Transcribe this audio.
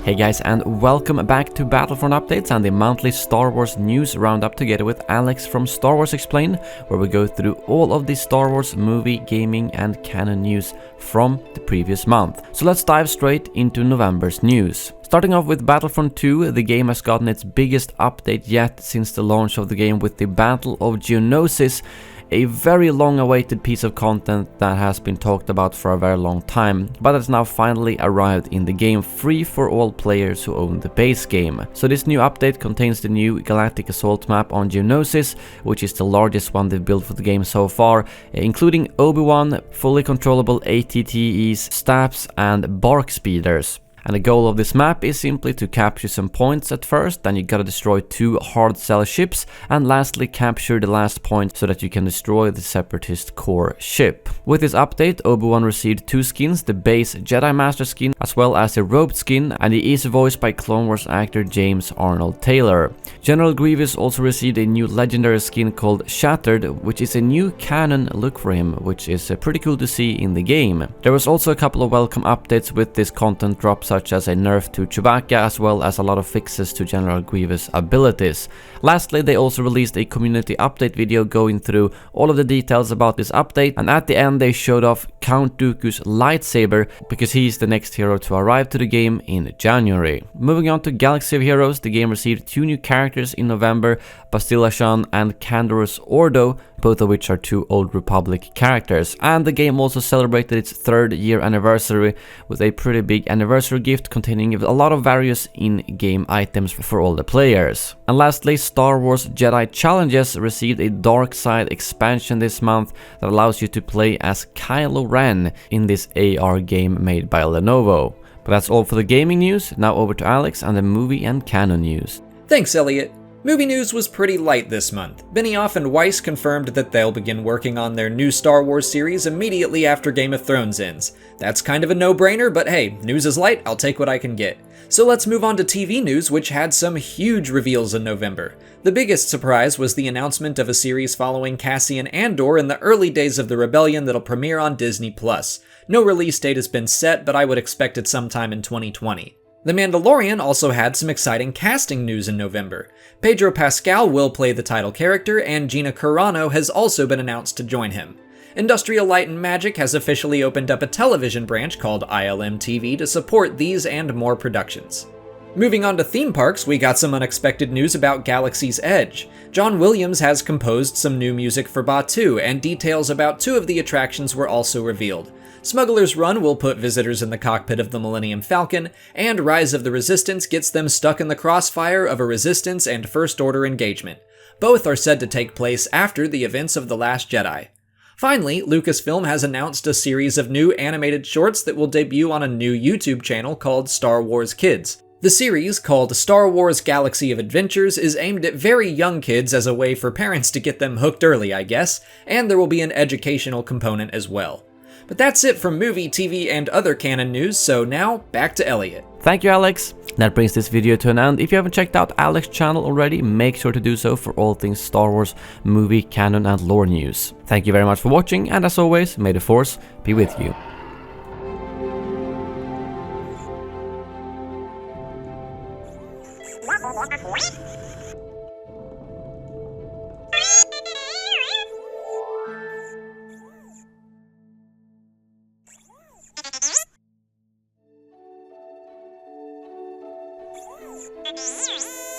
Hey guys, and welcome back to Battlefront Updates and the monthly Star Wars news roundup together with Alex from Star Wars Explained, where we go through all of the Star Wars movie, gaming and canon news from the previous month. So let's dive straight into November's news. Starting off with Battlefront 2, the game has gotten its biggest update yet since the launch of the game with the Battle of Geonosis, a very long-awaited piece of content that has been talked about for a very long time, but has now finally arrived in the game, free for all players who own the base game. So this new update contains the new Galactic Assault map on Geonosis, which is the largest one they've built for the game so far, including Obi-Wan, fully controllable ATTEs, stabs and bark speeders. And the goal of this map is simply to capture some points at first, then you gotta destroy 2 hard cell ships, and lastly capture the last point so that you can destroy the Separatist core ship. With this update, Obi-Wan received 2 skins, the base Jedi Master skin as well as the robed skin, and he is voiced by Clone Wars actor James Arnold Taylor. General Grievous also received a new legendary skin called Shattered, which is a new canon look for him, which is pretty cool to see in the game. There was also a couple of welcome updates with this content drop, such as a nerf to Chewbacca as well as a lot of fixes to General Grievous abilities. Lastly, they also released a community update video going through all of the details about this update, and at the end they showed off Count Dooku's lightsaber because he's the next hero to arrive to the game in January. Moving on to Galaxy of Heroes, the game received 2 new characters in November, Bastilla Shan and Canderous Ordo, both of which are 2 Old Republic characters. And the game also celebrated its 3rd year anniversary with a pretty big anniversary gift containing a lot of various in-game items for all the players. And lastly, Star Wars Jedi Challenges received a Dark Side expansion this month that allows you to play as Kylo Ren in this AR game made by Lenovo. But that's all for the gaming news. Now over to Alex and the movie and canon news. Thanks, Elliot. Movie news was pretty light this month. Benioff and Weiss confirmed that they'll begin working on their new Star Wars series immediately after Game of Thrones ends. That's kind of a no-brainer, but hey, news is light, I'll take what I can get. So let's move on to TV news, which had some huge reveals in November. The biggest surprise was the announcement of a series following Cassian Andor in the early days of the Rebellion that'll premiere on Disney+. No release date has been set, but I would expect it sometime in 2020. The Mandalorian also had some exciting casting news in November. Pedro Pascal will play the title character, and Gina Carano has also been announced to join him. Industrial Light and Magic has officially opened up a television branch called ILM TV to support these and more productions. Moving on to theme parks, we got some unexpected news about Galaxy's Edge. John Williams has composed some new music for Batuu, and details about 2 of the attractions were also revealed. Smuggler's Run will put visitors in the cockpit of the Millennium Falcon, and Rise of the Resistance gets them stuck in the crossfire of a Resistance and First Order engagement. Both are said to take place after the events of The Last Jedi. Finally, Lucasfilm has announced a series of new animated shorts that will debut on a new YouTube channel called Star Wars Kids. The series, called Star Wars Galaxy of Adventures, is aimed at very young kids as a way for parents to get them hooked early, I guess, and there will be an educational component as well. But that's it from movie, TV, and other canon news, so now back to Elliot. Thank you, Alex. That brings this video to an end. If you haven't checked out Alex's channel already, make sure to do so for all things Star Wars, movie, canon, and lore news. Thank you very much for watching, and as always, may the Force be with you. Yes.